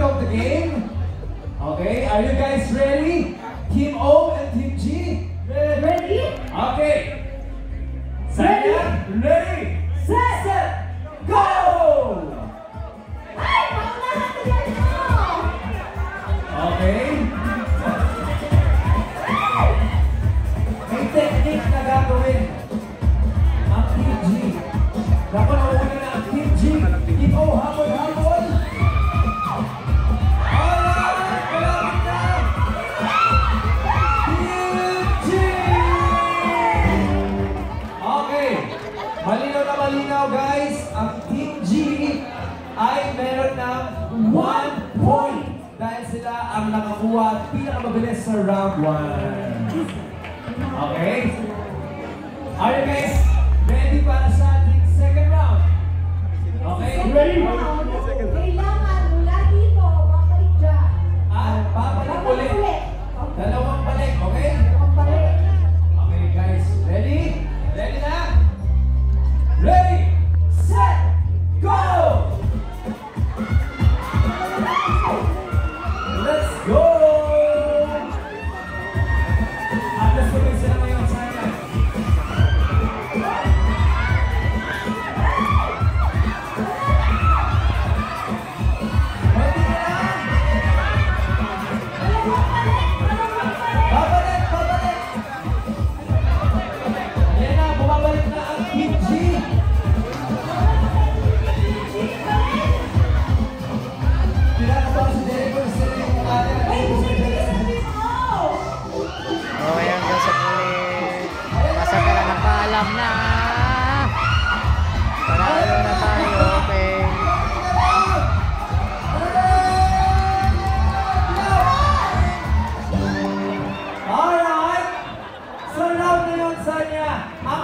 of the game. Okay, are you guys ready? Team O and Team G? Ready? Okay. Sanya, ready, set, go! Ay, paunahan ko yan mo! Okay. May technique na gagawin ang Team G. Naku, nauna na ang Team G. Team O, habol-habol. Alright, malapit na. Team G! Okay. Malinaw na malinaw, guys. Ang Team G ay meron ng 1 point. Dahil sila ang nakakuha at pinakamabilis sa round 1. Okay? Are you guys ready para sa ating second round? Okay? Ready? Kailangan mula dito, babalik dyan. At babalik ulit. Dalawang balik, okay? Balik. Okay guys, ready? Ready na? Ready, set, go! Let's go! Atlas tuloy sila ngayon, sana. Konti na lang! Babalik, babalik! Ayan na, bumabalik na ang Team G. Pinakatawa si Jericho, sila yung Okay, hanggang sa ulit. Masaka na ng paalam na. Panalo na tayo, okay. Alright! Sa round na yun, Sanya, ang